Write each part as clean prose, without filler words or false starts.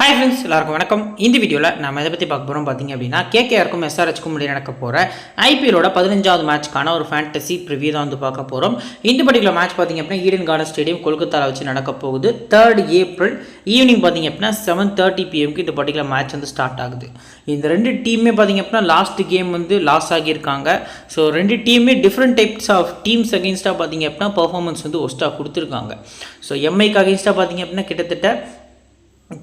Hi friends, எல்லாருக்கும் வணக்கம். இந்த வீடியோவில் நம்ம எதை பற்றி பார்க்க போகிறோம் பார்த்தீங்க அப்படின்னா, கேகேஆருக்கும் எஸ்ஆர்ஹெச்க்கும் இடையே நடக்க போகிற ஐபிஎலோட 15வது மேட்ச்க்கான ஒரு ஃபேண்டசி ப்ரிவியூ தான் வந்து பார்க்க போகிறோம். இந்த பர்டிகுலர் மேட்ச் பார்த்தீங்க அப்படின்னா ஈடன் கார்டன் ஸ்டேடியம் கொல்கத்தாவில் வச்சு நடக்க போகுது. 3rd ஏப்ரல் ஈவினிங் பார்த்தீங்க அப்படின்னா 7:30 PM இந்த பர்டிகுலர் மேட்ச் வந்து ஸ்டார்ட் ஆகுது. இந்த ரெண்டு டீமே பார்த்தீங்க அப்படின்னா லாஸ்ட் கேம் வந்து லாஸ் ஆகியிருக்காங்க. ஸோ ரெண்டு டீமே டிஃப்ரெண்ட் டைப்ஸ் ஆஃப் டீம்ஸ் அகெயின்ஸ்டாக பார்த்தீங்க அப்படின்னா பர்ஃபார்மன்ஸ் வந்து ஒஸ்ட்டாக கொடுத்துருக்காங்க. ஸோ எம்ஐக்கு அகெயின்ஸ்டாக பார்த்தீங்க அப்படின்னா கிட்டத்தட்ட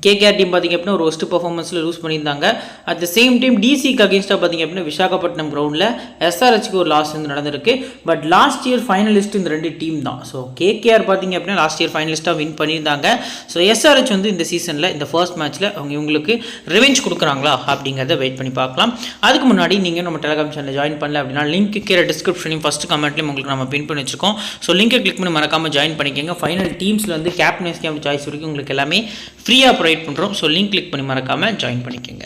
கேகேஆர் டீம் பார்த்திங்க அப்படின்னா ஒரு ஒஸ்ட் பர்ஃபார்மன்ஸில் லூஸ் பண்ணியிருந்தாங்க. அட் த சேம் டைம் டிசிக்கு அகேன்ஸ்டாக பார்த்திங்க அப்படின்னா விசாகப்பட்டினம் கிரவுண்டில் எஸ்ஆர்ஹெச்க்கு ஒரு லாஸ் வந்து நடந்திருக்கு. பட் லாஸ்ட் இயர் ஃபைனலிஸ்ட் இந்த ரெண்டு டீம் தான். ஸோ கேகேஆர் பார்த்திங்க அப்படின்னா லாஸ்ட் இயர் ஃபைனலிஸ்ட்டாக வின் பண்ணியிருந்தாங்க. ஸோ எஸ்ஆர்ஹெச் வந்து இந்த சீசனில் இந்த ஃபர்ஸ்ட் மேட்ச்சில் இவங்களுக்கு ரிவெஞ்ச் கொடுக்குறாங்களா அப்படிங்கிறத வெயிட் பண்ணி பார்க்கலாம். அதுக்கு முன்னாடி நீங்கள் நம்ம டெலிகிராம் சேனலில் ஜாயின் பண்ணல அப்படின்னா லிங்க் கீழே டிஸ்கிரிப்ஷனையும் ஃபஸ்ட் கமெண்ட்லையும் உங்களுக்கு நம்ம பின் பண்ணி வச்சிருக்கோம். ஸோ லிங்கை கிளிக் பண்ணி மறக்காமல் ஜாயின் பண்ணிக்கோங்க. ஃபைனல் டீம்ஸில் வந்து கேப்டன்ஸ் கேம் சாய்ஸ் வரைக்கும் உங்களுக்கு எல்லாமே ஃப்ரீயாக ப்ரொவைட் பண்ணுறோம். ஸோ லிங்க் கிளிக் பண்ணி மறக்காமல் ஜாயின் பண்ணிக்கோங்க.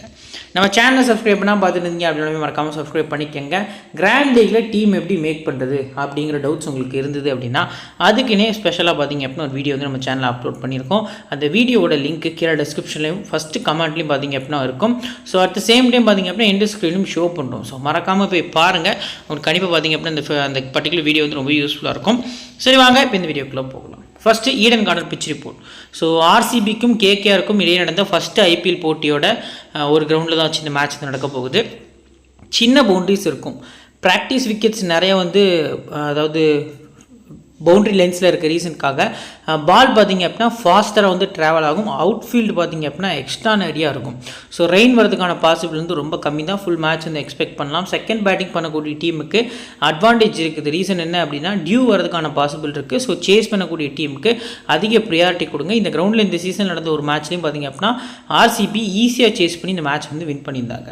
நம்ம சேனலை சப்ஸ்கிரைப் பண்ணால் பார்த்துருந்தீங்க அப்படின்னா மறக்காமல் சப்ஸ்கிரைப் பண்ணிக்கோங்க. கிராண்ட் லீக்கில் டீம் எப்படி மேக் பண்ணுறது அப்படிங்கிற டவுட்ஸ் உங்களுக்கு இருந்தது அப்படின்னா அதுக்குன்னே ஸ்பெஷலாக பார்த்தீங்க அப்படின்னா ஒரு வீடியோ வந்து நம்ம சேனலில் அப்லோட் பண்ணியிருக்கோம். அந்த வீடியோட லிங்க் கீழே டிஸ்கிரிப்ஷன்லையும் ஃபஸ்ட்டு கமெண்ட்லையும் பார்த்தீங்க அப்படின்னா இருக்கும். So at the same time பார்த்தீங்க அப்படின்னா எண்ட் ஸ்க்ரீனும் ஷோ பண்ணுறோம். ஸோ மறக்காமல் போய் பாருங்கள். உங்களுக்கு கண்டிப்பாக பார்த்தீங்க அப்படின்னா அந்த பர்டிகுலர் வீடியோ வந்து ரொம்ப யூஸ்ஃபுல்லாக இருக்கும். சரி வாங்க இப்போ இந்த வீடியோக்குள்ளே போகலாம். First Eden Garden pitch report. So ஆர்சிபிக்கும் கேகேஆருக்கும் இடையே நடந்த ஃபஸ்ட்டு ஐபிஎல் போட்டியோட ஒரு கிரவுண்டில் தான் வச்சு இந்த மேட்ச் நடக்க போகுது. சின்ன பவுண்ட்ரிஸ் இருக்கும். ப்ராக்டிஸ் விக்கெட்ஸ் நிறைய வந்து அதாவது பவுண்ட்ரி லைன்ஸில் இருக்க ரீசனுக்காக பால் பார்த்திங்க அப்படின்னா ஃபாஸ்டராக வந்து ட்ராவல் ஆகும். அவுட்ஃபீல்டு பார்த்திங்க அப்படின்னா எக்ஸ்ட்ரானரியாக இருக்கும். ஸோ ரெயின் வரதுக்கான பாசிபிள் வந்து ரொம்ப கம்மி தான். ஃபுல் மேட்ச் வந்து எக்ஸ்பெக்ட் பண்ணலாம். செகண்ட் பேட்டிங் பண்ணக்கூடிய டீமுக்கு அட்வான்டேஜ் இருக்குது. ரீசன் என்ன அப்படின்னா டியூ வரதுக்கான பாசிபிள் இருக்குது. ஸோ சேஸ் பண்ணக்கூடிய டீமுக்கு அதிக ப்ரியாரிட்டி கொடுங்க. இந்த கிரவுண்டில் இந்த சீசன் நடந்த ஒரு மேட்ச்லேயும் பார்த்திங்க அப்படின்னா ஆர்சிபி ஈஸியாக சேஸ் பண்ணி இந்த மேட்ச் வந்து வின் பண்ணியிருந்தாங்க.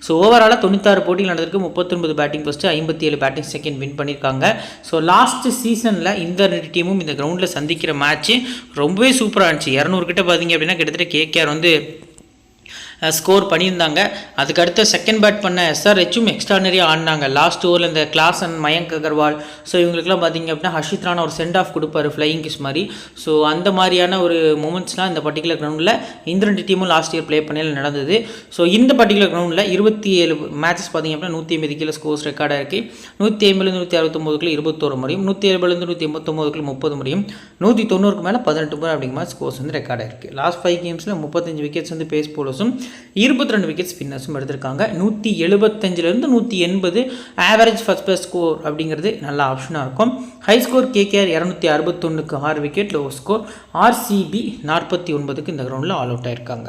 ஸோ ஓவராலாக 96 போட்டிகள் நடந்திருக்கு. 39 batting first, 57 batting second win பண்ணியிருக்காங்க. ஸோ லாஸ்ட் சீசனில் இந்த ரெண்டு டீமும் இந்த கிரவுண்டில் சந்திக்கிற மேட்ச்சு ரொம்பவே சூப்பராக இருந்துச்சு. 200 கிட்ட பார்த்தீங்க அப்படின்னா கிட்டத்தட்ட கேகேஆர் வந்து ஸ்கோர் பண்ணியிருந்தாங்க. அதுக்கடுத்து செகண்ட் பேட் பண்ண எஸ்ஆர்ஹெச்சும் எக்ஸ்ட்ரானரியாக ஆடினாங்க. லாஸ்ட் ஓவரில் இந்த Klaasen and Mayank Agarwal so இவங்களுக்குலாம் பார்த்திங்க அப்படின்னா ஹர்ஷித் ராணா ஒரு சென்ட் ஆஃப் கொடுப்பாரு ஃப்ளையிங் கிஸ் மாதிரி. ஸோ அந்த மாதிரியான ஒரு மூமெண்ட்ஸ்லாம் இந்த பர்டிகுலர் கிரவுண்டில் இந்த ரெண்டு டீமும் லாஸ்ட் இயர் ப்ளே பண்ணையில் நடந்தது. ஸோ இந்த பர்டிகுலர் கிரவுண்டில் 27 மேட்சஸ் பார்த்திங்க அப்படின்னா 180 கீழே ஸ்கோர்ஸ் ரெக்கார்டாக இருக்குது. 150 169 21 முறையும், 170 189 30 முறையும், 190 மேலே 18 முறை அப்படிங்கிற மாதிரி ஸ்கோர்ஸ் வந்து ரெக்கார்டாக இருக்குது. லாஸ்ட் 5 கேம்ஸில் 35 விக்கெட்ஸ் வந்து பேஸ் போலர்ஸும் 22 விக்கெட் ஸ்பின்னர்ஸும் எடுத்திருக்காங்க. 175 180 ஆவரேஜ் ஃபர்ஸ்ட் பிளஸ் ஸ்கோர் அப்படிங்கிறது நல்ல ஆப்ஷனாக இருக்கும். ஹை ஸ்கோர் கேகேஆர் 261க்கு 6 விக்கெட், லோ ஸ்கோர் ஆர்சிபி 49க்கு இந்த கிரவுண்டில் ஆல் அவுட் ஆயிருக்காங்க.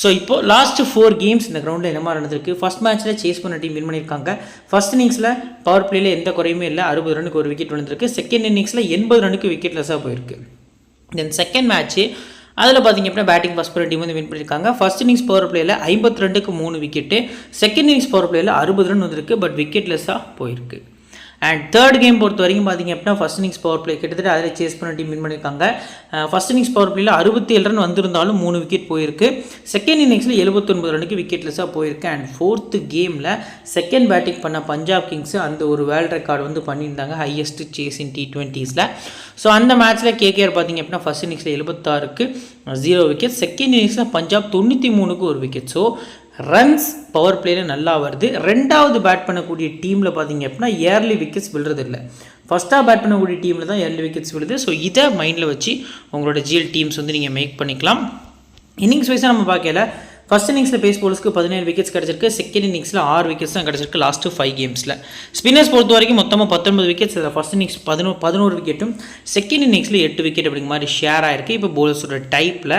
ஸோ இப்போ லாஸ்ட் 4 கேம்ஸ் இந்த கிரவுண்டில் என்ன மாதிரி நடந்திருக்கு. ஃபர்ஸ்ட் மேட்ச்சில் சேஸ் பண்ண டீம் வின் பண்ணியிருக்காங்க. ஃபர்ஸ்ட் இன்னிங்ஸில் பவர் பிளேயில் எந்த குறையுமே இல்லை. 60 ரனுக்கு ஒரு விக்கெட் விழுந்திருக்கு. செகண்ட் இன்னிங்ஸில் 80 ரனுக்கு விக்கெட் லெஸ்ஸாக போயிருக்கு. தென் செகண்ட் மேட்ச்சு அதில் பார்த்திங்க அப்படின்னா பேட்டிங் ஃபஸ்ட் டீம் வந்து வின் பண்ணியிருக்காங்க. ஃபர்ஸ்ட் இன்னிங்ஸ் பவர் பிளேயில் 52க்கு 3 விக்கெட்டு, செகண்ட் இன்னிங்ஸ் பவர் பிளேயில் 60 ரன் வந்துருக்கு. பட் விக்கெட் லெஸ்ஸாக போயிருக்கு. அண்ட் தேர்ட் கேம் பொறுத்த வரைக்கும் பார்த்திங்க அப்படின்னா ஃபர்ஸ்ட் இன்னிங்ஸ் பவர் பிளே கிட்டத்தட்ட அதில் சேஸ் பண்ண டீம் வின் பண்ணியிருக்காங்க. ஃபர்ஸ்ட் இன்னிங்ஸ் பவர் பிளேயில் 67 ரன் வந்திருந்தாலும் 3 விக்கெட் போயிருக்கு. செகண்ட் இன்னிங்ஸில் 79 ரனுக்கு விக்கெட் லெஸ்ஸாக போயிருக்கு. அண்ட் ஃபோர்த்து கேமில் செகண்ட் பேட்டிங் பண்ண பஞ்சாப் கிங்ஸ் அந்த ஒரு வேர்ல்ட் ரெக்கார்டு வந்து பண்ணியிருந்தாங்க, ஹையஸ்ட் சேஸ் இன் T20s. ஸோ அந்த மேட்ச்சில் கேகேஆர் பார்த்திங்க அப்படின்னா ஃபர்ஸ்ட் இன்னிங்ஸில் 76க்கு 0 விக்கெட், செகண்ட் இன்னிங்ஸில் பஞ்சாப் 93க்கு 1 விக்கெட். ஸோ ரன்ஸ் பவர் பிளேயில் நல்லா வருது. ரெண்டாவது பேட் பண்ணக்கூடிய டீமில் பார்த்திங்க அப்படின்னா ஏர்லி விக்கெட்ஸ் விழுறது இல்லை. ஃபஸ்ட்டாக பேட் பண்ணக்கூடிய டீமில் தான் ஏர்லி விக்கெட்ஸ் விழுது. ஸோ இதை மைண்டில் வச்சு உங்களோட ஜிஎல் டீம்ஸ் வந்து நீங்கள் மேக் பண்ணிக்கலாம். இன்னிங்ஸ் வைஸாக நம்ம பார்க்கல. ஃபர்ஸ்ட் இன்னிங்ஸில் பேஸ் போலர்ஸ்க்கு 17 விக்கெட்ஸ் கிடச்சிருக்கு. செகண்ட் இன்னிங்ஸில் 6 விக்கெட்ஸ் தான் கிடச்சிருக்கு லாஸ்ட்டு 5 கேம்ஸில். ஸ்பின்னர்ஸ் பொறுத்த வரைக்கும் மொத்தமாக 19 விக்கெட்ஸ். அதில் ஃபர்ஸ்ட் இன்னிங்ஸ் 11 விக்கெட்டும், செகண்ட் இன்னிங்ஸில் 8 விக்கெட் அப்படிங்கிற மாதிரி ஷேர் ஆகிருக்கு. இப்போ போலர்ஸோட டைப்பில்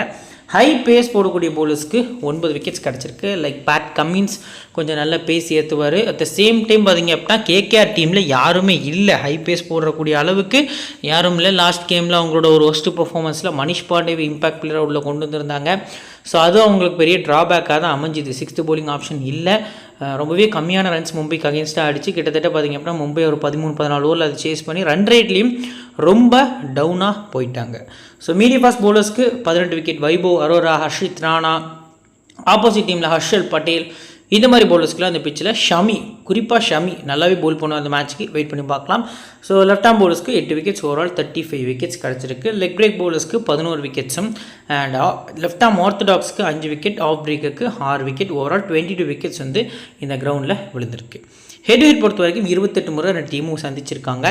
ஹை பேஸ் போடக்கூடிய போலர்ஸ்க்கு 9 விக்கெட்ஸ் கிடச்சிருக்கு. லைக் பேட் கமின்ஸ் கொஞ்சம் நல்ல பேஸ் ஏற்றுவார். அட் த சேம் டைம் பார்த்திங்க அப்படின்னா கேகேஆர் டீமில் யாருமே இல்லை, ஹை பேஸ் போடக்கூடிய அளவுக்கு யாரும் இல்லை. லாஸ்ட் கேமில் அவங்களோட ஒரு ஒஸ்ட் பர்ஃபார்மன்ஸில் மனிஷ் பாண்டே இம்பாக்ட் பிளேயராக உள்ள கொண்டு வந்திருந்தாங்க. ஸோ அது அவங்களுக்கு பெரிய ட்ராபேக்காக தான் அமைஞ்சிது. 6th போலிங் ஆப்ஷன் இல்லை. ரொம்பவே கம்மியான ரன்ஸ் மும்பைக்கு அகேன்ஸ்டாக அடித்து கிட்டத்தட்ட பார்த்திங்க அப்படின்னா மும்பை ஒரு 13-14 ஓவரில் அதை சேஸ் பண்ணி ரன் ரேட்லேயும் ரொம்ப டவுனாக போயிட்டாங்க. ஸோ மீடியம் ஃபாஸ்ட் போலர்ஸ்க்கு 18 விக்கெட் வைபவ், அரோரா, ஹர்ஷித் ராணா, ஆப்போசிட் டீமில் ஹர்ஷல் பட்டேல் இந்த மாதிரி பவுலர்ஸ்க்குலாம் அந்த பிச்சில் குறிப்பாக ஷமி நல்லாவே பவுல் பண்ணுவோம் அந்த மேட்ச்சுக்கு. வெயிட் பண்ணி பார்க்கலாம். ஸோ லெஃப்ட் ஆர்ம் பவுலர்ஸ்க்கு 8 விக்கெட்ஸ், ஓவரால் 35 விக்கெட்ஸ் கிடச்சிருக்கு. லெக் பிரேக் பவுலர்ஸ்க்கு 11 விக்கெட்ஸும் அண்ட் லெஃப்ட் ஆர்ம் ஆர்த்தடாக்ஸ்க்கு 5 விக்கெட், ஆஃப் பிரேக்குக்கு 6 விக்கெட், ஓவரால் 22 விக்கெட்ஸ் வந்து இந்த கிரவுண்டில் விழுந்திருக்கு. ஹெட் டு ஹெட் பொறுத்த வரைக்கும் 28 முறை 2 டீமும் சந்திச்சிருக்காங்க.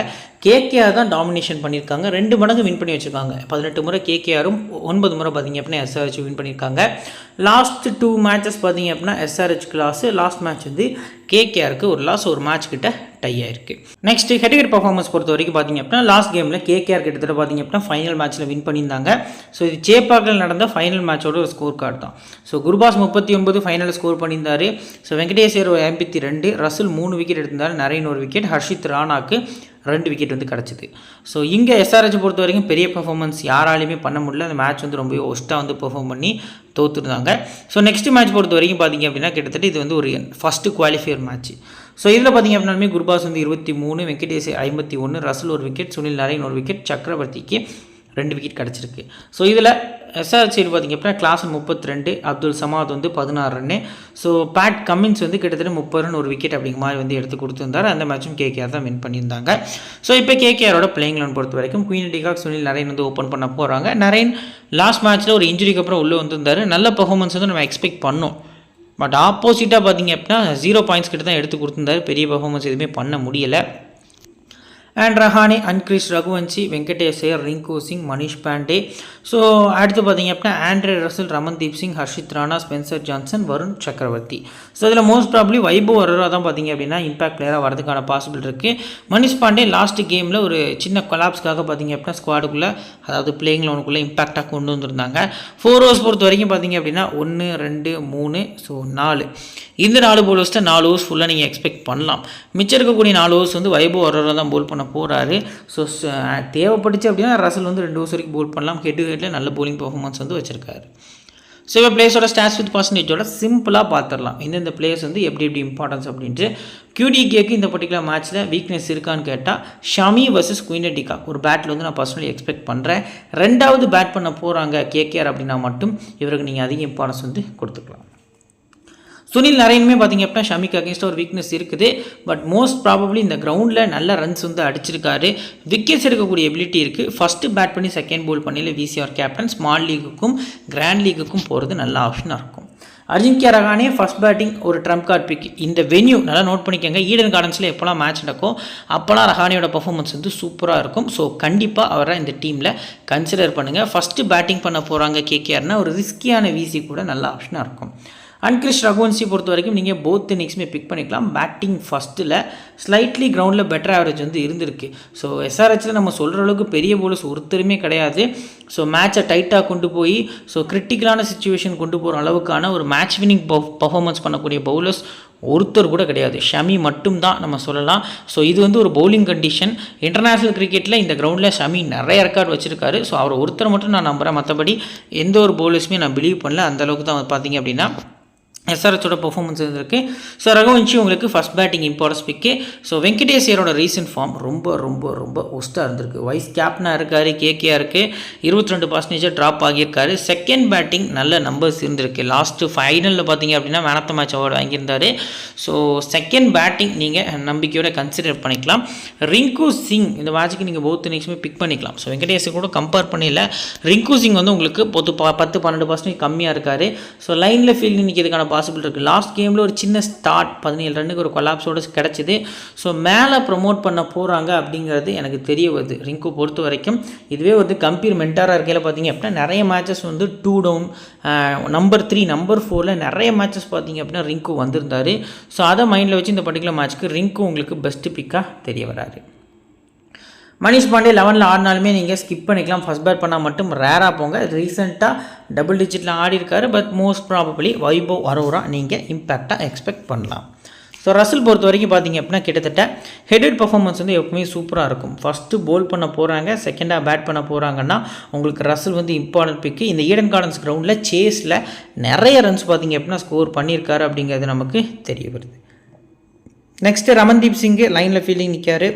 கேகேஆர் தான் டாமினேஷன் பண்ணியிருக்காங்க, 2 மடங்கு வின் பண்ணி வச்சுருக்காங்க. 18 முறை கேகேஆரும் 9 முறை பார்த்திங்க அப்படின்னா எஸ்ஆர்ஹெச் வின் பண்ணியிருக்காங்க. லாஸ்ட் 2 மேட்சஸ் பார்த்திங்க அப்படின்னா எஸ்ஆர்ஹெச்க்கு லாஸு, லாஸ்ட் மேட்ச் வந்து கேகேஆருக்கு ஒரு லாஸ், ஒரு மேட்ச் கிட்ட டை ஆயிருக்கு. Next head to head performance பொறுத்த வரைக்கும் பார்த்திங்க அப்படின்னா லாஸ்ட் கேமில் கேகேஆர் கிட்டத்தட்ட பார்த்திங்க அப்படின்னா ஃபைனல் மேட்ச்சில் வின் பண்ணியிருந்தாங்க. ஸோ இது சேப்பாக்கில் நடந்த ஃபைனல் மேட்சோட ஒரு ஸ்கோர் கார்டு தான். ஸோ குர்பாஸ் 39 ஃபைனலில் ஸ்கோர் பண்ணியிருந்தார். So Venkatesh Iyer 82, Russell 3 wicket எடுத்திருந்தார், நரேன் 1 விக்கெட், ஹர்ஷித் ராணாக்கு 2 விக்கெட் வந்து கிடச்சிது. ஸோ இங்கே எஸ்ஆர்ஹெச் பொறுத்த வரைக்கும் பெரிய பர்ஃபார்மன்ஸ் யாராலையுமே பண்ண முடியல. அந்த மேட்ச் வந்து ரொம்ப ஒஸ்ட்டாக வந்து பெர்ஃபார்ம் பண்ணி தோற்றுருந்தாங்க. ஸோ நெக்ஸ்ட் மேட்ச் பொறுத்த வரைக்கும் பார்த்திங்க அப்படின்னா கிட்டத்தட்ட இது வந்து ஒரு ஃபஸ்ட்டு குவாலிஃபையர் மேட்ச். ஸோ இதில் பார்த்திங்க அப்படின்னாலுமே குர்பாஸ் வந்து 23, Venkatesh 51, Russell 1 wicket, Sunil Naren 1 wicket, சக்கரவர்த்திக்கு 2 விக்கெட் கிடச்சிருக்கு. ஸோ இதில் எஸ்ஆர்ஹெச் சைடு பார்த்திங்க அப்படின்னா கிளாஸன் 32, அப்துல் சமாத் வந்து 16 ரன்னு. ஸோ பேட் கமின்ஸ் வந்து கிட்டத்தட்ட 30 ரன், 1 விக்கெட் அப்படிங்கிற மாதிரி வந்து எடுத்து கொடுத்துருந்தார். அந்த மேட்சும் கேகேஆர் தான் வின் பண்ணியிருந்தாங்க. ஸோ இப்போ கேகேஆரோட பிளேயிங் லெவன் பொறுத்த வரைக்கும் குயின் டிகாக், சுனில் நரேன் வந்து ஓப்பன் பண்ண போகிறாங்க. நரேன் லாஸ்ட் மேட்ச்சில் ஒரு இன்ஜுரிக்கு அப்புறம் உள்ளே வந்திருந்தார். நல்ல பர்ஃபார்மன்ஸ் வந்து நம்ம எக்ஸ்பெக்ட் பண்ணோம். பட் ஆப்போசிட்டாக பார்த்திங்க அப்படின்னா 0 பாயிண்ட்ஸ் கிட்ட தான் எடுத்து கொடுத்துருந்தாரு. பெரிய பர்ஃபார்மன்ஸ் எதுவுமே பண்ண முடியலை. அண்ட் ரஹானே, அன்கிரிஷ் ரகுவன்சி, வெங்கடேஷ் ஐயர், ரிங்கு சிங், மனிஷ் பாண்டே. ஸோ அடுத்து பார்த்திங்க அப்படின்னா Andre Russell, Ramandeep Singh, Harshit Rana, Spencer Johnson, Varun Chakravarthy. So இதில் மோஸ்ட் ப்ராப்ளி வைபவ் வரராக தான் பார்த்திங்க அப்படின்னா இம்பாக்ட் பிளேயராக வரதுக்கான பாசிபிள் இருக்குது. மனிஷ் பாண்டே லாஸ்ட் கேமில் ஒரு சின்ன கொலாப்ஸ்க்காக பார்த்திங்க அப்படின்னா ஸ்குவாடுக்குள்ளே, அதாவது பிளேயிங் லெவனுக்குள்ளே இம்பாக்டாக கொண்டு வந்திருந்தாங்க. 4 ஓவர்ஸ் பொறுத்த வரைக்கும் பார்த்திங்க அப்படின்னா 1, 2, 3, ஸோ 4, இந்த 4 பவுலர்ஸ்ட்டை 4 ஓவர்ஸ் ஃபுல்லாக நீங்கள் எக்ஸ்பெக்ட் பண்ணலாம். மிச்சம் இருக்கக்கூடிய 4 ஓவர்ஸ் வந்து வைபவ் வரராக தான் போல் பண்ண போகிறாரு. ஸோ தேவைப்பட்டுச்சு அப்படின்னா ரசல் வந்து 2 ஓவர்ஸ் வரைக்கும் போல் பண்ணலாம். ஹெட் டு ஹெட்டில் நல்ல போலிங் பர்ஃபார்மன்ஸ் வந்து வச்சிருக்காரு. ஸோ இப்போ பிளேயர்ஸோட ஸ்டாட்ஸ் வித் பர்சன்டேஜோட சிம்பிளாக பார்த்துடலாம். இந்த பிளேயர்ஸ் வந்து எப்படி இம்பார்ட்டன்ஸ் அப்படின்ட்டு. QDKக்கு இந்த பர்டிகுலர் மேட்ச்சில் வீக்னஸ் இருக்கான்னு கேட்டால் ஷமி வர்சஸ் குயின் டிகாக் ஒரு பேட்டில் வந்து நான் பர்சனலி எக்ஸ்பெக்ட் பண்ணுறேன். 2வது பேட் பண்ண போகிறாங்க கேகேஆர் அப்படின்னா மட்டும் இவருக்கு நீங்கள் அதிக இம்பார்ட்டன்ஸ் வந்து கொடுத்துக்கலாம். சுனில் நரேனுமே பார்த்திங்க அப்படின்னா ஷமிக்கு அகேன்ஸ்டாக ஒரு வீக்னஸ் இருக்குது. பட் மோஸ்ட் ப்ராபப்ளி இந்த கிரவுண்டில் நல்ல ரன்ஸ் வந்து அடிச்சிருக்காரு. விக்கெட்ஸ் எடுக்கக்கூடிய எபிலிட்டி இருக்குது. ஃபஸ்ட்டு பேட் பண்ணி செகண்ட் போல் பண்ணி VCR கேப்டன் ஸ்மால் லீக்குக்கும் கிராண்ட் லீக்குக்கும் போகிறது நல்ல ஆப்ஷனாக இருக்கும். அஜிங்கியா ரஹானே ஃபஸ்ட் பேட்டிங் ஒரு ட்ரம்ப் கார்ட் பிக். இந்த வென்யூ நல்லா நோட் பண்ணிக்கோங்க. ஈடன் கார்டன்ஸில் எப்போலாம் மேட்ச் நடக்கும் அப்போலாம் ரஹானேயோட பர்ஃபார்மன்ஸ் வந்து சூப்பராக இருக்கும். ஸோ கண்டிப்பாக அவரை இந்த டீமில் கன்சிடர் பண்ணுங்கள். ஃபஸ்ட்டு பேட்டிங் பண்ண போகிறாங்க கேகேஆர்னால் ஒரு ரிஸ்கியான VC கூட நல்ல ஆப்ஷனாக இருக்கும். அன்கிரிஷ் ரகுவன்சி பொறுத்த வரைக்கும் நீங்கள் போத் இன்னிங்ஸுமே பிக் பண்ணிக்கலாம். பேட்டிங் ஃபஸ்ட்டில் ஸ்லைட்லி கிரவுண்டில் பெட்டர் ஆவரேஜ் வந்து இருந்திருக்கு. ஸோ எஸ்ஆர்ஹெச்சில் நம்ம சொல்கிற அளவுக்கு பெரிய பவுலர்ஸ் ஒருத்தருமே கிடையாது. ஸோ மேட்சை டைட்டாக கொண்டு போய் கிரிட்டிக்கலான சுச்சுவேஷன் கொண்டு போகிற அளவுக்கான ஒரு மேட்ச் வின்னிங் பர்ஃபார்மன்ஸ் பண்ணக்கூடிய பவுலர்ஸ் ஒருத்தர் கூட கிடையாது. ஷமி மட்டும்தான் நம்ம சொல்லலாம். ஸோ இது வந்து ஒரு பவுலிங் கண்டிஷன். இன்டர்நேஷ்னல் கிரிக்கெட்டில் இந்த கிரவுண்டில் ஷமி நிறைய ரெக்கார்ட் வச்சுருக்காரு. ஸோ அவர் ஒருத்தர் மட்டும் நான் நம்புகிறேன். மற்றபடி எந்த ஒரு பவுலர்ஸுமே நான் பிலீவ் பண்ணல. அந்தளவுக்கு தான் பார்த்தீங்க அப்படின்னா எஸ்ஆர்ஹெச்சோட பர்ஃபார்மன்ஸ் இருந்திருக்கு. ஸோ ரகுவன்சி உங்களுக்கு first batting importance pick. So Venkatesh ஐயரோட ரீசன்ட் ஃபார்ம் ரொம்ப ரொம்ப ரொம்ப ஒஸ்ட்டாக இருந்திருக்கு. வைஸ் கேப்டனாக இருக்கார் கேகேஆருக்கு, 22% ட்ராப் ஆகியிருக்காரு. செகண்ட் பேட்டிங் நல்ல நம்பர்ஸ் இருந்திருக்கு. லாஸ்ட்டு ஃபைனலில் பார்த்தீங்க அப்படின்னா man of the match award வாங்கியிருந்தார். ஸோ செகண்ட் பேட்டிங் நீங்கள் நம்பிக்கையோட கன்சிடர் பண்ணிக்கலாம். ரிங்கு சிங் இந்த மேட்சுக்கு நீங்கள் போத் இன்னிங்ஸுமே பிக் பண்ணிக்கலாம். ஸோ வெங்கடேஷ் கூட கம்பேர் பண்ணல. ரிங்கு சிங் வந்து உங்களுக்கு 10-12% கம்மியாக இருக்கார். ஸோ லைனில் ஃபீல்டு இன்றைக்கி இதுக்கான பாசிபிள் இருக்குது. லாஸ்ட் கேமில் ஒரு சின்ன ஸ்டார்ட் 17 ரன்னுக்கு ஒரு கொலாப்ஸோடு கிடச்சிது. ஸோ மேலே ப்ரொமோட் பண்ண போகிறாங்க அப்படிங்கிறது எனக்கு தெரிய வருது ரிங்கு பொறுத்த வரைக்கும். இதுவே வந்து கம்பீர் மென்டாராக இருக்கையில் பார்த்தீங்க அப்படின்னா நிறைய மேட்சஸ் வந்து 2 டவுன், நம்பர் 3, நம்பர் 4 நிறைய மேட்சஸ் பார்த்தீங்க அப்படின்னா ரிங்கு வந்திருந்தார். ஸோ அதை மைண்டில் வச்சு இந்த பர்டிகுலர் மேட்ச்சுக்கு ரிங்கு உங்களுக்கு பெஸ்ட்டு பிக்காக தெரிய வராது. மனிஷ் பாண்டே 11ல் ஆடினாலுமே நீங்கள் ஸ்கிப் பண்ணிக்கலாம். ஃபஸ்ட் பேட் பண்ணால் மட்டும் ரேராக போங்க. ரீசெண்டாக டபுள் டிஜிட்டில் ஆடி இருக்காரு. But most probably Vaibhav Arora நீங்கள் இம்பேக்டாக எக்ஸ்பெக்ட் பண்ணலாம். ஸோ ரசல் பொறுத்த வரைக்கும் பார்த்தீங்க அப்படின்னா கிட்டத்தட்ட ஹெட் பர்ஃபார்மன்ஸ் வந்து எப்பவுமே சூப்பராக இருக்கும். ஃபஸ்ட்டு போல் பண்ண போகிறாங்க, செகண்டாக பேட் பண்ண போகிறாங்கன்னா உங்களுக்கு ரசல் வந்து இம்பார்ட்டன்ட் பிக்கு. இந்த ஈடன் கார்டன்ஸ் கிரவுண்டில் சேஸில் நிறைய ரன்ஸ் பார்த்தீங்க அப்படின்னா ஸ்கோர் பண்ணியிருக்காரு அப்படிங்கிறது நமக்கு தெரிய வருது. நெக்ஸ்ட்டு ரமன்தீப் சிங்கு லைனில் ஃபீல்டிங் நிற்காரு.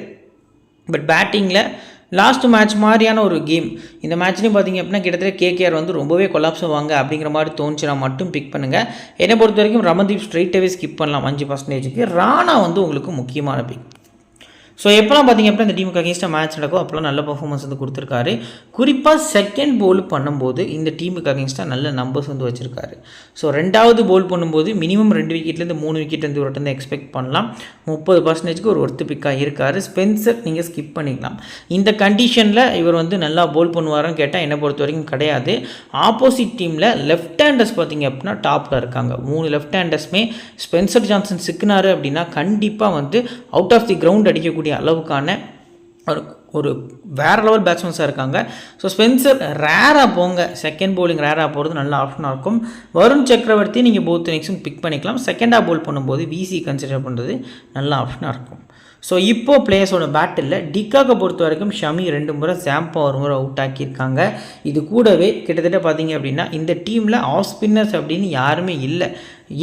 பட் பேட்டிங்கில் லாஸ்ட் மேட்ச் மாதிரியான ஒரு கேம். இந்த மேட்ச்லேயும் பார்த்தீங்க அப்படின்னா கிட்டத்தட்ட கேகேஆர் வந்து ரொம்பவே கொலாப்ஸ் ஆவாங்க அப்படிங்கிற மாதிரி தோணுச்சுன்னா மட்டும் பிக் பண்ணுங்கள். என்னை பொறுத்த வரைக்கும் ரமன்தீப் ஸ்ட்ரைட்டாகவே ஸ்கிப் பண்ணலாம் 5%. ராணா வந்து உங்களுக்கு முக்கியமான பிக். ஸோ எப்போலாம் பார்த்தீங்க அப்படின்னா இந்த டீமுக்கு அகேன்ஸ்டாக மேட்ச் நடக்கும் அப்போலாம் நல்ல பர்ஃபார்மன்ஸ் வந்து கொடுத்துருக்காரு. குறிப்பாக செகண்ட் போல் பண்ணும்போது இந்த டீமுக்கு அகேன்ஸ்டாக நல்ல நம்பர்ஸ் வந்து வச்சுருக்காரு. ஸோ ரெண்டாவது போல் பண்ணும்போது மினிமம் 2 விக்கெட்லேருந்து 3 விக்கெட் வந்து ஒரு வந்து எக்ஸ்பெக்ட் பண்ணலாம். 30%க்கு ஒரு ஒர்த்து பிக்காக இருக்கார். ஸ்பென்சர் நீங்கள் ஸ்கிப் பண்ணிக்கலாம். இந்த கண்டிஷனில் இவர் வந்து நல்லா போல் பண்ணுவாரான்னு கேட்டால் என்னை பொறுத்த வரைக்கும் கிடையாது. ஆப்போசிட் டீமில் லெஃப்ட் ஹேண்டர்ஸ் பார்த்தீங்க அப்படின்னா டாப்பில் இருக்காங்க. 3 லெஃப்ட் ஹேண்டர்ஸுமே ஸ்பென்சர் ஜான்சன் சிக்கினார் அப்படின்னா கண்டிப்பாக வந்து அவுட் ஆஃப் தி கிரவுண்ட் அடிக்கக்கூடிய அளவுக்கான ஒரு வேறு லெவல் பேட்ஸ்மேன்ஸாக இருக்காங்க. ஸோ ஸ்பென்சர் ரேராக போங்க. செகண்ட் போலிங் ரேராக போகிறது நல்ல ஆப்ஷனாக இருக்கும். வருண் சக்கரவர்த்தி நீங்கள் போத் இன்னிங்ஸும் பிக் பண்ணிக்கலாம். செகண்டாக போல் பண்ணும்போது விசி கன்சிடர் பண்ணுறது நல்ல ஆப்ஷனாக இருக்கும். ஸோ இப்போது பிளேயர்ஸோட பேட்டில் டிக்காக்கை பொறுத்த வரைக்கும் ஷமி 2 முறை, ஜாம்பா 1 முறை அவுட் ஆக்கியிருக்காங்க. இது கூடவே கிட்டத்தட்ட பார்த்தீங்க அப்படின்னா இந்த டீமில் ஆஃப் ஸ்பின்னர்ஸ் அப்படின்னு யாருமே இல்லை.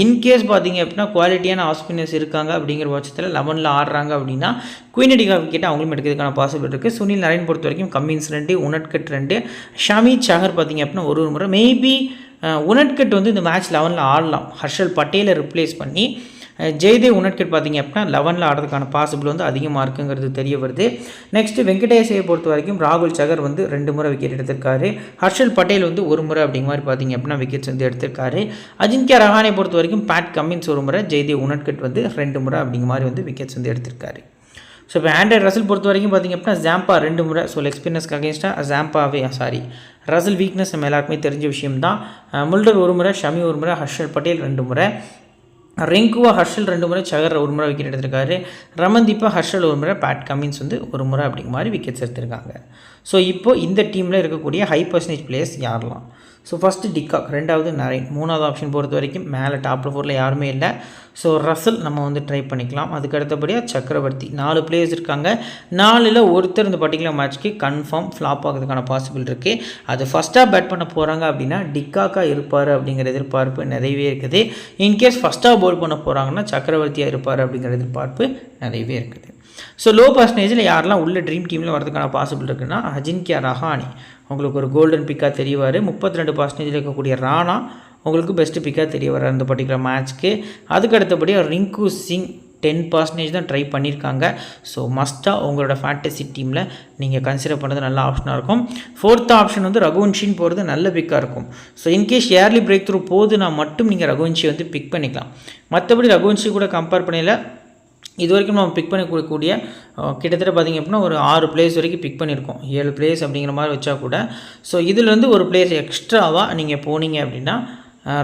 இன்கேஸ் பார்த்தீங்க அப்படின்னா குவாலிட்டியான ஆஃப் ஸ்பின்னர்ஸ் இருக்காங்க அப்படிங்கிற பட்சத்தில் 11ல் ஆடுறாங்க அப்படின்னா குயின் டிகா விக்கெட் அவங்களும் எடுக்கிறதுக்கான பாசிபிள் இருக்குது. சுனில் நரேன் பொறுத்த வரைக்கும் கம்மின்ஸ் 2, உனட்கட் 2, ஷமி சஹர் பார்த்தீங்க அப்படின்னா ஒரு முறை. மேபி உனட்கட் வந்து இந்த மேட்ச் 11ல் ஆடலாம். ஹர்ஷல் பட்டேலை ரிப்ளேஸ் பண்ணி ஜெய்தேவ் உனட்கட் பார்த்தீங்க அப்படின்னா 11ல் ஆடுறதுக்கான பாசிபிள் வந்து அதிகமாக இருக்குங்கிறது தெரிய வருது. நெக்ஸ்ட்டு வெங்கடேஷை பொறுத்த வரைக்கும் ராகுல் சகர் வந்து 2 முறை விக்கெட் எடுத்திருக்காரு. ஹர்ஷல் பட்டேல் வந்து 1 முறை அப்படிங்கிற மாதிரி பார்த்தீங்க அப்படின்னா விக்கெட்ஸ் வந்து எடுத்திருக்காரு. அஜின்கியா ரஹானே பொறுத்த வரைக்கும் பேட் கம்மின்ஸ் 1 முறை, ஜெய்தேவ் உனட்கட் வந்து 2 முறை அப்படிங்கிற மாதிரி வந்து விக்கெட்ஸ் வந்து எடுத்திருக்காரு. ஸோ இப்போ ஆண்ட்ரே ரசல் பொறுத்த வரைக்கும் பார்த்திங்க அப்படின்னா ஜாம்பா 2 முறை. ஸோ லெக் ஸ்பின்னர்ஸ்க்கு அகேன்ஸ்டாக ரசல் வீக்னஸ் நம்ம எல்லாருக்குமே தெரிஞ்ச விஷயம் தான். முல்டர் 1 முறை, ஷமி 1 முறை, ஹர்ஷல் பட்டேல் 2 முறை, ரிங்குவா ஹர்ஷல் 2 முறை, சகர் 1 முறை விக்கெட் எடுத்திருக்காரு. ரமன்தீப்பா ஹர்ஷல் 1 முறை, பேட் கமின்ஸ் வந்து 1 முறை அப்படிங்கிற மாதிரி விக்கெட்ஸ் எடுத்திருக்காங்க. ஸோ இப்போது இந்த டீமில் இருக்கக்கூடிய ஹை பர்சன்டேஜ் பிளேயர்ஸ் யாரெல்லாம்? ஸோ ஃபஸ்ட்டு டிக்காக், 2வது நரேன், 3வது ஆப்ஷன் பொறுத்த வரைக்கும் மேலே டாப்பில் 4ல் யாருமே இல்லை. ஸோ ரசல் நம்ம வந்து ட்ரை பண்ணிக்கலாம். அதுக்கு அடுத்தபடியாக சக்கரவர்த்தி, 4 பிளேயர்ஸ் இருக்காங்க. 4ல் ஒருத்தர் இந்த பர்டிகுலர் மேட்ச்க்கு கன்ஃபார்ம் ஃப்ளாப் ஆகிறதுக்கான பாசிபிள் இருக்குது. அது ஃபஸ்ட்டாக பேட் பண்ண போகிறாங்க அப்படின்னா டிக்காக்காக இருப்பார் அப்படிங்கிற எதிர்பார்ப்பு நிறையவே இருக்குது. இன்கேஸ் ஃபஸ்ட்டாக போல் பண்ண போகிறாங்கன்னா சக்கரவர்த்தியாக இருப்பார் அப்படிங்கிற எதிர்பார்ப்பு நிறையவே இருக்குது. ஸோ லோ பர்சன்டேஜில் யாரெல்லாம் உள்ள ட்ரீம் டீமில் வரதுக்கான பாசிபிள் இருக்குன்னா அஜின்கியா ரஹானே உங்களுக்கு ஒரு கோல்டன் பிக்காக தெரியவார். 32% இருக்கக்கூடிய ராணா உங்களுக்கு பெஸ்ட்டு பிக்காக தெரிய வர அந்த பர்டிகுலர் மேட்ச்க்கு. அதுக்கு அடுத்தபடியாக ரிங்கு சிங் 10% தான் ட்ரை பண்ணியிருக்காங்க. ஸோ மஸ்ட்டாக உங்களோட ஃபேண்டசி டீமில் நீங்கள் கன்சிடர் பண்ணுறது நல்ல ஆப்ஷனாக இருக்கும். 4th ஆப்ஷன் வந்து ரகுவன்ஷின்னு போகிறது நல்ல பிக்காக இருக்கும். So in case early breakthrough போதுன்னா மட்டும் நீங்கள் ரகுவன்ஷி வந்து பிக் பண்ணிக்கலாம். மற்றபடி ரகுவன்ஷி கூட கம்பேர் பண்ணல இது வரைக்கும் நம்ம பிக் பண்ணக்கூடிய கிட்டத்தட்ட பார்த்திங்க அப்படின்னா ஒரு 6 பிளேயர்ஸ் வரைக்கும் பிக் பண்ணியிருக்கோம். 7 பிளேயர்ஸ் அப்படிங்கிற மாதிரி வச்சா கூட. ஸோ இதுலேருந்து ஒரு பிளேயர்ஸ் எக்ஸ்ட்ராவாக நீங்கள் போனீங்க அப்படின்னா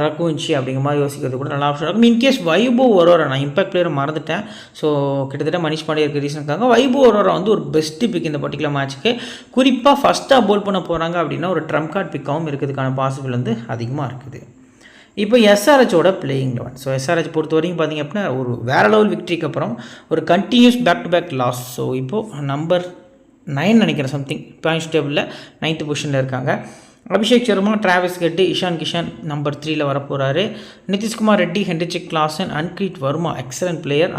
ரகுவன்ஷி அப்படிங்கிற மாதிரி யோசிக்கிறது கூட நல்ல ஆப்ஷன் இருக்கும். இன்கேஸ் வைபவ் ஒரோரா, நான் இம்பாக்ட் பிளேயரை மறந்துட்டேன். ஸோ கிட்டத்தட்ட மனிஷ் பாண்டே இருக்க ரீசனுக்காக வைபவ் ஒரோரா வந்து ஒரு பெஸ்ட்டு பிக் இந்த பர்டிகுலர் மேட்ச்சுக்கு. குறிப்பாக ஃபஸ்ட்டாக போல் பண்ண போகிறாங்க அப்படின்னா ஒரு ட்ரம்ப் கார்டு பிக்காகவும் இருக்கிறதுக்கான பாசிபிள் வந்து அதிகமாக இருக்குது. இப்போ எஸ்ஆர்ஹெச்சோட பிளேயிங் 11. ஸோ எஸ்ஆர்ஹெச் பொறுத்த வரைக்கும் பார்த்திங்க அப்படின்னா ஒரு வேறு லெவல் விக்ட்ரிக்கு அப்புறம் ஒரு continuous back to back loss. So இப்போது நம்பர் 9 நினைக்கிறேன் சம்திங் பாயிண்ட்ஸ் டேபிளில் 9th பொசிஷனில் இருக்காங்க. Abhishek Sharma, Travis Head, Ishan Kishan number 3ல் வரப்போகிறாரு. Nitish Kumar Reddy, Heinrich Klaasen, Aniket Verma excellent player,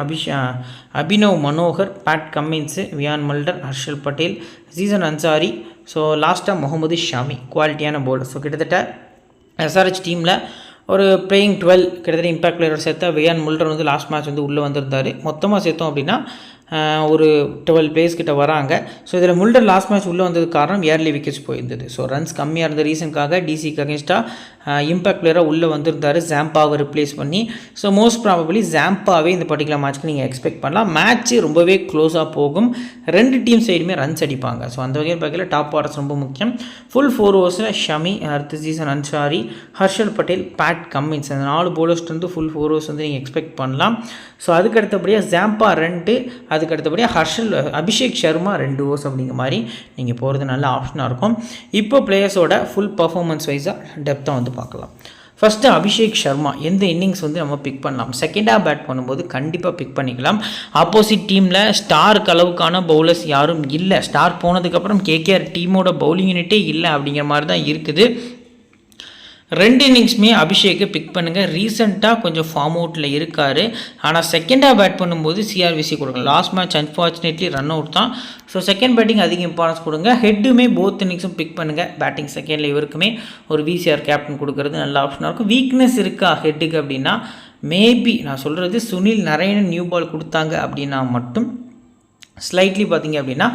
Abhinav Manohar, Pat Cummins, Wiaan Mulder, Harshal Patel, Zeeshan Ansari. So லாஸ்ட்டாக முகமது ஷாமி குவாலிட்டியான பவுலர். ஸோ கிட்டத்தட்ட எஸ்ஆர்ஹெச் டீமில் ஒரு பிளேயிங் 12 கிட்டத்தட்ட இம்பாக்ட் பிளேயர் சேர்த்தா வியான் முல்டர் வந்து லாஸ்ட் மேட்ச் வந்து உள்ளே வந்திருந்தார். மொத்தமாக சேர்த்தோம் அப்படின்னா ஒரு 12 பிளேயர்ஸ் கிட்ட வராங்க. ஸோ இதில் முல்டர் லாஸ்ட் மேட்ச் உள்ளே வந்ததுக்கு காரணம் ஏர்லி விக்கெட்ஸ் போயிருந்தது. ஸோ ரன்ஸ் கம்மியாக இருந்த ரீசனுக்காக டிசிக்கு அகேன்ஸ்டாக இம்பாக்ட் பிளேயராக உள்ளே வந்திருந்தார் ஜாம்பாவை ரிப்ளேஸ் பண்ணி. ஸோ மோஸ்ட் ப்ராபபிளி ஜாம்பாவே இந்த பர்டிகுலர் மேட்ச்க்கு நீங்கள் எக்ஸ்பெக்ட் பண்ணலாம். மேட்ச்சு ரொம்பவே க்ளோஸாக போகும். 2 டீம் சைடுமே ரன்ஸ் அடிப்பாங்க. ஸோ அந்த வகையில் பார்க்கல டாப் ஆர்டர்ஸ் ரொம்ப முக்கியம். Full 4 ஓவர்ஸில் Shami, ஜீசன் Ansari, Harshal Patel, Pat Cummins அந்த 4 போலர்ஸ் வந்து ஃபுல் 4 ஓவர்ஸ் வந்து நீங்கள் எக்ஸ்பெக்ட் பண்ணலாம். ஸோ அதுக்கு அடுத்தபடியாக ஜாம்பா 2, அதுக்கு அடுத்தபடியாக அபிஷேக் சர்மா 2 ஓவர்ஸ் அப்படிங்கிற மாதிரி நீங்கள் போகிறது நல்ல ஆப்ஷனாக இருக்கும். இப்போ பிளேயர்ஸோட ஃபுல் பர்ஃபார்மன்ஸ் வைஸாக டெப்த்தாக வந்து பார்க்கலாம். ஃபஸ்ட்டு அபிஷேக் சர்மா எந்த இன்னிங்ஸ் வந்து நம்ம பிக் பண்ணலாம்? செகண்டாக பேட் பண்ணும்போது கண்டிப்பாக பிக் பண்ணிக்கலாம். ஆப்போசிட் டீமில் ஸ்டாருக்கு அளவுக்கான பவுலர்ஸ் யாரும் இல்லை. ஸ்டார் போனதுக்கப்புறம் கேகேஆர் டீமோட பவுலிங் யூனிட்டே இல்லை அப்படிங்கிற மாதிரி தான் இருக்குது. 2 இன்னிங்ஸுமே அபிஷேக்கை பிக் பண்ணுங்கள். ரீசெண்டாக கொஞ்சம் ஃபார்ம் அவுட்டில் இருக்கார். ஆனால் செகண்டாக பேட் பண்ணும்போது சிஆர்விசி கொடுங்க. Last match unfortunately run out தான். ஸோ செகண்ட் பேட்டிங் அதிக இம்பார்ட்டன்ஸ் கொடுங்க. ஹெட்டுமே போத் இன்னிங்ஸும் பிக் பண்ணுங்கள். பேட்டிங் செகண்டில் இவருக்குமே ஒரு விசிஆர் கேப்டன் கொடுக்கறது நல்ல ஆப்ஷனாக இருக்கும். வீக்னஸ் இருக்கா ஹெட்டுக்கு அப்படின்னா மேபி நான் சொல்கிறது சுனில் நரேன் நியூ பால் கொடுத்தாங்க அப்படின்னா மட்டும் ஸ்லைட்லி பார்த்திங்க அப்படின்னா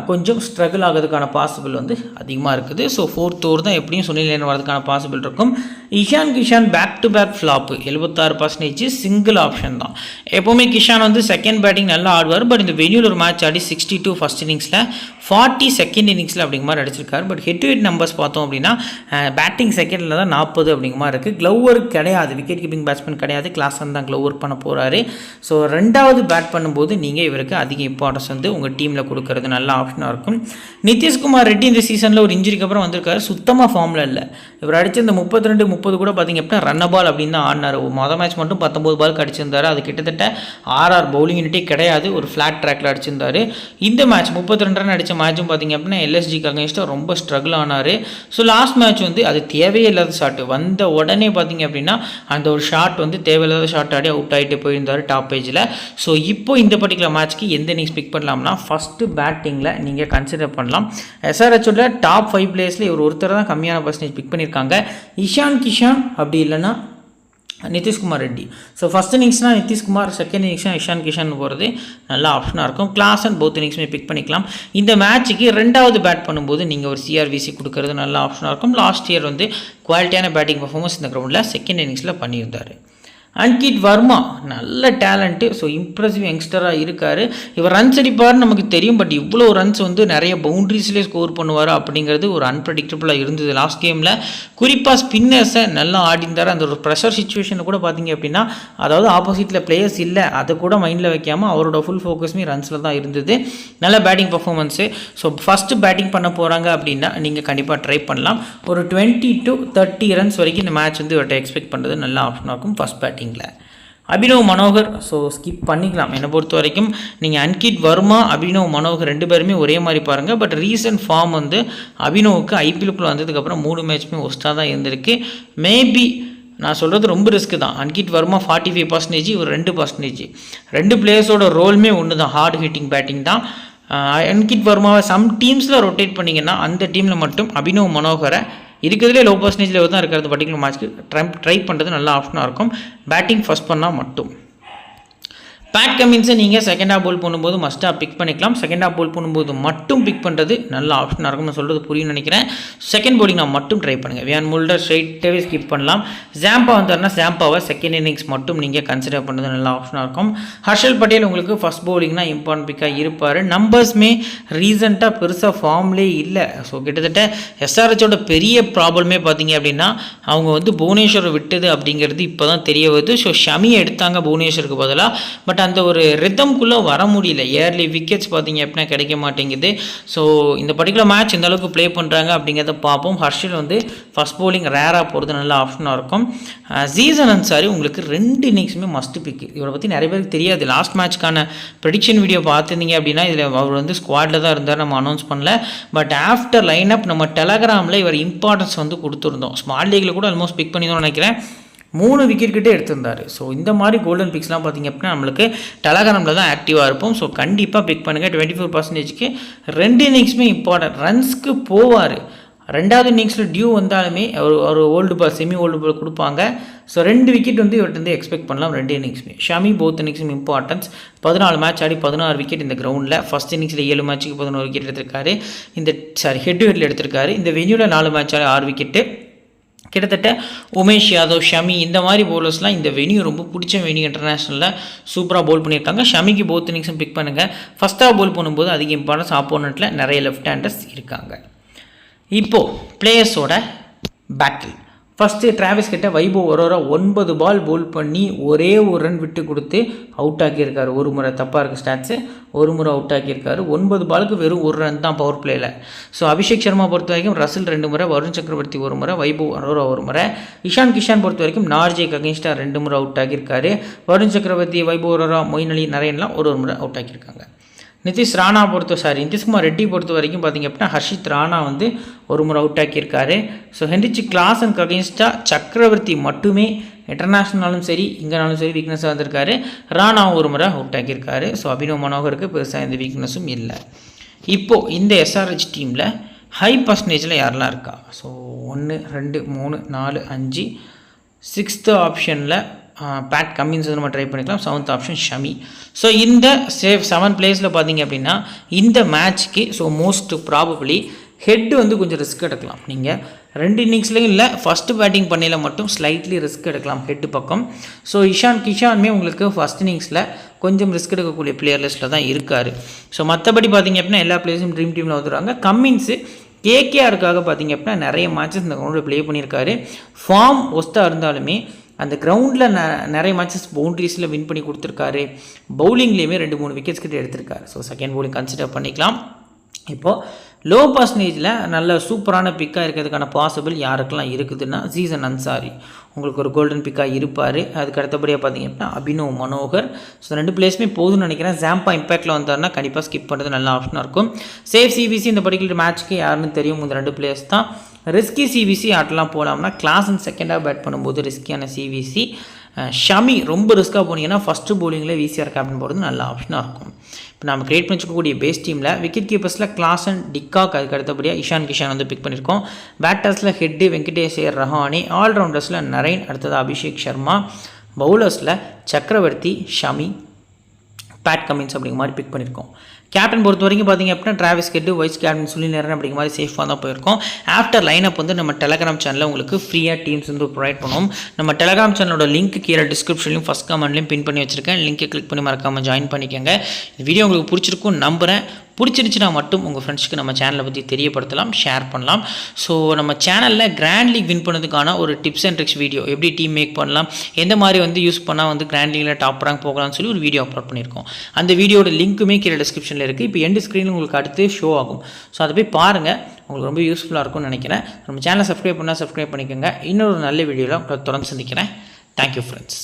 கொஞ்சம் ஸ்ட்ரகிள் ஆகிறதுக்கான பாசிபிள் வந்து அதிகமாக இருக்குது. ஸோ 4th ஓவர் தான் எப்படியும் சுனில் நரேன் வரதுக்கான பாசிபிள் இருக்கும். Ishan Kishan back to back flop 76% single option தான். எப்போவுமே கிஷான் வந்து செகண்ட் பேட்டிங் நல்லா ஆடுவார். பட் இந்த வெனியூவில் ஒரு மேட்ச் ஆடி 62 ஃபஸ்ட் இன்னிங்ஸில் 40 செகண்ட் இன்னிங்ஸில் அப்படிங்கிற மாதிரி அடிச்சிருக்காரு. But head to head numbers பார்த்தோம் அப்படின்னா பேட்டிங் செகண்டில் தான் 40 அப்படிங்கிற மாதிரி இருக்குது. க்ளவ் ஒர்க் கிடையாது, விக்கெட் கீப்பிங் பேட்ஸ்மேன் கிடையாது, கிளாஸன் தான் க்ளவ் ஒர்க் பண்ண போகிறாரு. ஸோ 2வது பேட் பண்ணும்போது நீங்கள் இவருக்கு அதிக இம்பார்ட்டன்ஸ் வந்து உங்கள் டீமில் கொடுக்கறது நல்ல ஆப்ஷனாக இருக்கும். நிதிஷ்குமார் ரெட்டி இந்த சீசனில் ஒரு இன்ஜுரிக்கு அப்புறம் வந்திருக்காரு. சுத்தமாக ஃபார்மில் இல்லை. இவர் அடித்த இந்த 32-30 கூட பார்த்திங்க அப்படின்னா ரன் பால் அப்படின்னு தான் ஆடினார். மொதல் மேட்ச் மட்டும் 19 பால் அடிச்சிருந்தார். அது கிட்டத்தட்ட RR பவுலிங் யூனிட்டே கிடையாது, ஒரு ஃப்ளாட் ட்ராக்கில் அடிச்சிருந்தார். இந்த மேட்ச் 32 ரன் அடித்த மேட்சும் பார்த்திங்க அப்படின்னா LSGக்கு அகேன்ஸ்டாக ரொம்ப ஸ்ட்ரகிள் ஆனார். ஸோ லாஸ்ட் மேட்ச் வந்து அது தேவையே இல்லாத ஷாட் வந்த உடனே பார்த்திங்க அப்படின்னா அந்த ஒரு ஷாட் வந்து தேவையில்லாத ஷாட் ஆடி அவுட் ஆகிட்டு போயிருந்தார் டாப் பேஜில். ஸோ இப்போ இந்த பர்டிகுலர் மேட்ச்க்கு எந்த இன்னிங்ஸ் பிக் பண்ணலாம்னா ஃபஸ்ட்டு பேட்டிங்கில் நீங்கள் கன்சிடர் பண்ணலாம். SRHோட டாப் 5 பிளேயர்ஸில் இவர் ஒருத்தர் தான் கம்மியான பர்சன்டேஜ் பிக் பண்ணியிருக்காங்க. இஷான் கிஷான் அப்படி இல்லைன்னா நிதிஷ்குமார் ரெட்டி. ஸோ ஃபஸ்ட் இன்னிங்ஸ்னால் நிதிஷ்குமார், செகண்ட் இன்னிங்ஸ்னால் இஷான் கிஷான் போகிறது நல்ல ஆப்ஷனாக இருக்கும். கிளாஸ் அண்ட் போத் இன்னிங்ஸுமே பிக் பண்ணிக்கலாம். இந்த மேட்ச்சுக்கு 2வது பேட் பண்ணும்போது நீங்கள் ஒரு சிஆர்விசி கொடுக்கறது நல்ல ஆப்ஷனாக இருக்கும். லாஸ்ட் இயர் வந்து குவாலிட்டியான பேட்டிங் பர்ஃபார்மன்ஸ் இந்த கிரவுண்டில் செகண்ட் இன்னிங்ஸில் பண்ணியிருந்தார். அன்கிட் வர்மா நல்ல டேலண்ட்டு. ஸோ இம்ப்ரெசிவ் யங்ஸ்டராக இருக்கார். இவர் ரன்ஸ் அடிப்பார்னு நமக்கு தெரியும். பட் இவ்வளோ ரன்ஸ் வந்து நிறைய பவுண்ட்ரிஸ்லேயே ஸ்கோர் பண்ணுவார் அப்படிங்கிறது ஒரு அன்பிரடிக்டபுளாக இருந்தது லாஸ்ட் கேமில். குறிப்பாக ஸ்பின்னர்ஸை நல்லா ஆடிந்தார். அந்த ஒரு ப்ரெஷர் சுச்சுவேஷனில் கூட பார்த்திங்க அப்படின்னா அதாவது ஆப்போசிட்டில் பிளேயர்ஸ் இல்லை அதை கூட மைண்டில் வைக்காமல் அவரோட ஃபுல் ஃபோக்கஸ்மே ரன்ஸில் தான் இருந்தது. நல்ல batting performance. So first batting பண்ண போகிறாங்க அப்படின்னா நீங்கள் கண்டிப்பாக ட்ரை பண்ணலாம். ஒரு 20 to 30 ரன்ஸ் வரைக்கும் இந்த மேட்ச் வந்து இவர்கிட்ட எக்ஸ்பெக்ட் பண்ணுறது நல்ல ஆப்ஷனாக இருக்கும் first batting. Abhinav Manohar so skip பண்ணிக்கலாம். என்னை பொறுத்த வரைக்கும் நீங்கள் அன்கிட் வர்மா, அபினவ் மனோகர் 2 பேருமே ஒரே மாதிரி பாருங்கள். பட் ரீசன்ட் ஃபார்ம் வந்து அபினவுக்கு ஐபிஎல்குள்ளே வந்ததுக்கப்புறம் 3 மேட்ச்மே ஒஸ்ட்டாக தான் இருந்திருக்கு. மேபி நான் சொல்கிறது ரொம்ப ரிஸ்க்கு தான். அன்கிட் வர்மா 45%, இவர் 2%. 2 பிளேயர்ஸோட ரோலுமே ஒன்று தான், ஹார்ட் ஹிட்டிங் பேட்டிங் தான். அன்கிட் வர்மாவை சம் டீம்ஸில் ரொட்டேட் பண்ணிங்கன்னா அந்த டீமில் மட்டும் அபினவ் மனோகரை இருக்கிறதுலே லோ பர்சன்டேஜில் தான் இருக்கிறது பர்டிகுலர் மேட்ச்க்கு ட்ரை பண்ணுறது நல்ல ஆப்ஷனாக இருக்கும். பேட்டிங் ஃபஸ்ட் பண்ணால் மட்டும். பேட் கமின்ஸை நீங்கள் செகண்ட் ஹாஃப் போல் பண்ணும்போது மஸ்ட்டாக பிக் பண்ணிக்கலாம். செகண்ட் ஹாஃப் போல் பண்ணும்போது மட்டும் பிக் பண்ணுறது நல்ல ஆப்ஷனாக இருக்கும். நான் சொல்கிறது புரியும்னு நினைக்கிறேன். செகண்ட் போலிங் நான் மட்டும் ட்ரை பண்ணுங்கள். வியான் முல்டர் ஸ்ட்ரைட்டாகவே ஸ்கிப் பண்ணலாம். ஜாம்பா வந்தார்னா ஜாம்பாவை செகண்ட் இன்னிங்ஸ் மட்டும் நீங்கள் கன்சிடர் பண்ணுறது நல்ல ஆப்ஷனாக இருக்கும். ஹர்ஷல் பட்டேல் உங்களுக்கு ஃபஸ்ட் பவுலிங்னா இம்பார்ட்டன்ட் பிக்காக இருப்பார். நம்பர்ஸ்மே ரீசெண்டாக பெருசாக ஃபார்ம்லேயே இல்லை. ஸோ கிட்டத்தட்ட SRHோட பெரிய ப்ராப்ளமே பார்த்தீங்க அப்படின்னா அவங்க வந்து புவனேஸ்வரை விட்டது அப்படிங்கிறது இப்போ தான் தெரிய வருது. ஸோ ஷமியை எடுத்தாங்க புவனேஸ்வருக்கு பதிலாக. பட் அந்த ஒரு ரிதம்குள்ளே வர முடியல. இயர்லி விக்கெட்ஸ் பார்த்தீங்க அப்படின்னா கிடைக்க மாட்டேங்குது. ஸோ இந்த பர்டிகுலர் மேட்ச் எந்த அளவுக்கு ப்ளே பண்ணுறாங்க அப்படிங்கிறத பார்ப்போம். ஹர்ஷல் வந்து ஃபஸ்ட் பவுலிங் ரேராக போகிறது நல்ல ஆப்ஷனாக இருக்கும். ஜீசன் அன்சாரி உங்களுக்கு 2 இன்னிங்ஸுமே மஸ்ட் பிக். இவரை பற்றி நிறைய பேருக்கு தெரியாது. லாஸ்ட் மேட்ச்க்கான ப்ரெடிக்ஷன் வீடியோ பார்த்துருந்தீங்க அப்படின்னா இதில் அவர் வந்து ஸ்குவாடில் தான் இருந்தார், நம்ம அனௌன்ஸ் பண்ணல. பட் ஆஃப்டர் லைன் அப் நம்ம டெலகிராமில் இவர் இம்பார்ட்டன்ஸ் வந்து கொடுத்துருந்தோம். ஸ்மால் லீக்கில் கூட ஆல்மோஸ்ட் பிக் பண்ணி தான் நினைக்கிறேன். 3 விக்கெட் கிட்டே எடுத்திருந்தார். ஸோ இந்த மாதிரி கோல்டன் பிக்ஸ்லாம் பார்த்திங்க அப்படின்னா நம்மளுக்கு டெலகிராமில் தான் ஆக்டிவாக இருப்போம். ஸோ கண்டிப்பாக பிக் பண்ணுங்கள். 24%க்கு 2 இன்னிங்ஸுமே இம்பார்ட்டன்ட். ரன்ஸ்க்கு போவார். 2வது இன்னிங்ஸில் டியூ வந்தாலுமே ஒரு old ball, semi old ball கொடுப்பாங்க. ஸோ 2 விக்கெட் வந்து இவர்கிட்ட எக்ஸ்பெக்ட் பண்ணலாம் 2 இன்னிங்ஸுமே. ஷமி போத் இன்னிங்ஸும் இம்பார்ட்டன்ஸ். 14 மேட்ச் ஆடி 16 விக்கெட் இந்த கிரவுண்டில். ஃபஸ்ட் இன்னிங்ஸில் 7 மேட்ச்சுக்கு 11 விக்கெட் எடுத்திருக்காரு. ஹெட் டு ஹெட்டில் எடுத்திருக்காரு. இந்த வென்யூவில் 4 மேட்ச் ஆடி 6 விக்கெட்டு. கிட்டத்தட்ட உமேஷ் யாதவ், ஷமி இந்த மாதிரி பவுலர்ஸ்லாம் இந்த வென்யூ ரொம்ப பிடிச்ச வென்யூ. இன்டர்நேஷ்னலில் சூப்பராக பவுல் பண்ணியிருக்காங்க. ஷமிக்கு போத் இன்னிங்ஸும் பிக் பண்ணுங்கள். ஃபஸ்ட்டாக பவுல் பண்ணும்போது அதிக இம்பார்ட்டன்ஸ். ஆப்போனண்ட்டில் நிறைய லெஃப்ட் ஹேண்டர்ஸ் இருக்காங்க. இப்போது பிளேயர்ஸோட பேட்டில். ஃபஸ்ட்டு டிராவிஸ் கிட்ட வைபவ் ஒரு 9 பால் பவுல் பண்ணி ஒரே ஒரு ரன் விட்டு கொடுத்து அவுட் ஆக்கியிருக்காரு. ஒரு முறை தப்பாக இருக்குது ஸ்டாட்ஸு, ஒரு முறை அவுட் ஆக்கியிருக்காரு. 9 பாலுக்கு வெறும் 1 ரன் தான் பவர் பிளேயில். ஸோ அபிஷேக் சர்மா பொறுத்த வரைக்கும் ரசில் 2 முறை, வருண் சக்கரவர்த்தி 1 முறை, வைபவ் அரோரா 1 முறை. இஷான் கிஷான் பொறுத்த வரைக்கும் நார்ஜேக்கு அகேன்ஸ்டாக 2 முறை அவுட் ஆகியிருக்காரு. வருண் சக்கரவர்த்தி, வைபவ் அரோரா, மொயின் அலி, நரேன்லாம் ஒரு முறை அவுட் ஆக்கியிருக்காங்க. நிதிஷ்குமார் ரெட்டி பொறுத்த வரைக்கும் பார்த்திங்க அப்படின்னா ஹர்ஷித் ராணா வந்து ஒரு முறை அவுட் ஆக்கியிருக்காரு. ஸோ ஹென்ரிச் கிளாசனுக்கு அகெயின்ஸ்டாக சக்கரவர்த்தி மட்டுமே இன்டர்நேஷ்னலும் சரி இங்கேனாலும் சரி வீக்னஸாக வந்திருக்காரு. ராணாவும் ஒரு முறை அவுட் ஆக்கியிருக்காரு. ஸோ அபினவ் மனோகருக்கு பெருசாக எந்த வீக்னஸும் இல்லை. இப்போது இந்த எஸ்ஆர்ஹெச் டீமில் ஹை பர்சன்டேஜில் யாரெல்லாம் இருக்கா? ஸோ 1 2 3 4 5 6th ஆப்ஷனில் பேட் கம்மின்ஸ் நம்ம ட்ரை பண்ணிக்கலாம். 7th option Shami. ஸோ இந்த 7 பிளேஸில் பார்த்தீங்க அப்படின்னா இந்த மேட்ச்க்கு ஸோ மோஸ்ட் ப்ராபபிளி ஹெட்டு வந்து கொஞ்சம் ரிஸ்க் எடுக்கலாம். நீங்கள் 2 இன்னிங்ஸ்லேயும் இல்லை, ஃபஸ்ட்டு பேட்டிங் பண்ணையில் மட்டும் ஸ்லைட்லி ரிஸ்க் எடுக்கலாம் ஹெட்டு பக்கம். ஸோ கிஷானுமே உங்களுக்கு ஃபஸ்ட் இன்னிங்ஸில் கொஞ்சம் ரிஸ்க் எடுக்கக்கூடிய பிளேயர் லிஸ்ட்டில் தான் இருக்கார். ஸோ மற்றபடி பார்த்திங்க அப்படின்னா எல்லா பிளேயர்ஸும் ட்ரீம் டீமில் வந்துடுவாங்க. கம்மின்ஸு கேகேஆருக்காக பார்த்திங்க அப்படின்னா நிறைய மேட்சஸ் இந்த கிரௌண்டில் ப்ளே பண்ணியிருக்காரு. ஃபார்ம் ஒஸ்ட்டாக இருந்தாலுமே அந்த கிரவுண்டில் நிறைய மேட்சஸ் பவுண்ட்ரிஸில் வின் பண்ணி கொடுத்துருக்காரு. பவுலிங்லேயுமே 2-3 விக்கெட்ஸ் கிட்ட எடுத்திருக்காரு. ஸோ செகண்ட் பவுலிங் கன்சிடர் பண்ணிக்கலாம். இப்போது லோ பர்சன்டேஜில் நல்ல சூப்பரான பிக்காக இருக்கிறதுக்கான பாசிபிள் யாருக்கெல்லாம் இருக்குதுன்னா சீசன் அன்சாரி உங்களுக்கு ஒரு கோல்டன் பிக்காக இருப்பார். அதுக்கு அடுத்தபடியாக பார்த்தீங்க அப்படின்னா அபினவ் மனோகர். ஸோ 2 பிளேஸுமே போதும்னு நினைக்கிறேன். ஜாம்பா இம்பேக்டில் வந்தார்னா கண்டிப்பாக ஸ்கிப் பண்ணுறது நல்ல ஆப்ஷனாக இருக்கும். சேஃப் சிபிசி இந்த பர்டிகுலர் மேட்ச்க்கு யாருன்னு தெரியும், இந்த 2 பிளேயர்ஸ் தான். ரிஸ்கி சிவிசி ஆட்டெலாம் போகலாம்னா கிளாஸன் செகண்டாக பேட் பண்ணும்போது ரிஸ்கியான சிவிசி. ஷமி ரொம்ப ரிஸ்க்காக போனீங்கன்னா ஃபஸ்ட்டு பவுலிங்கில் விசிஆர் கேப்டன் போகிறது நல்ல ஆப்ஷனாக இருக்கும். இப்போ நம்ம கிரியேட் பண்ணி வச்சுக்கக்கூடிய பேஸ் டீமில் விக்கெட் கீப்பர்ஸில் கிளாசன் டிக்காக், அதுக்கு அடுத்தபடியாக இஷான் கிஷான் வந்து பிக் பண்ணியிருக்கோம். பேட்டர்ஸில் ஹெட்டு வெங்கடேஷர் ரஹானி, ஆல்ரவுண்டர்ஸில் நரேன், அடுத்தது அபிஷேக் சர்மா, பவுலர்ஸில் சக்கரவர்த்தி, ஷமி, பேட் கமின்ஸ் அப்படிங்கிற மாதிரி பிக் பண்ணியிருக்கோம். கேப்டன் பொறுத்த வரைக்கும் பார்த்திங்க அப்படின்னா Travis head, vice captain Sunil Naren அப்படிங்கிற மாதிரி சேஃபாக தான் போயிருக்கோம். ஆஃப்டர் லைனப் வந்து நம்ம டெலகிராம் சேனலில் உங்களுக்கு ஃப்ரீயாக டீம்ஸ் வந்து ப்ரொவைட் பண்ணுவோம். நம்ம டெலகிராம் சேனலோட லிங்க் கீழே டிஸ்கிரிப்ஷன்லையும் ஃபஸ்ட் கமெண்ட்லையும் பின் பண்ணி வச்சிருக்கேன். லிங்க்கை கிளிக் பண்ணி மறக்காமல் ஜாயின் பண்ணிக்கோங்க. இந்த வீடியோ உங்களுக்கு பிடிச்சிருக்கும் நம்புகிறேன். பிடிச்சிருந்துச்சுன்னா மட்டும் உங்கள் ஃப்ரெண்ட்ஸ்க்கு நம்ம சேனலை பற்றி தெரியப்படுத்தலாம், ஷேர் பண்ணலாம். ஸோ நம்ம சேனலில் கிராண்ட் லீக் வின் பண்ணதுக்கான ஒரு டிப்ஸ் அண்ட் ட்ரிக்ஸ் வீடியோ, எப்படி டீம் மேக் பண்ணலாம், எந்த மாதிரி வந்து யூஸ் பண்ணால் வந்து கிராண்ட் லீக்கில் டாப் ரேங்க் போகலாம்னு சொல்லி ஒரு வீடியோ அப்லோட் பண்ணியிருக்கோம். அந்த வீடியோட லிங்க்குமே கீழே டிஸ்கிரிப்ஷனில் இருக்குது. இப்போ எண்டு ஸ்க்ரீனில் உங்களுக்கு அடுத்து ஷோ ஆகும். ஸோ அதை போய் பாருங்கள், உங்களுக்கு ரொம்ப யூஸ்ஃபுல்லாக இருக்கும்னு நினைக்கிறேன். நம்ம சேனலை சப்ஸ்கிரைப் பண்ணிக்கோங்க. இன்னொரு நல்ல வீடியோவில் தொடர்ந்து சந்திக்கிறேன். Thank you friends.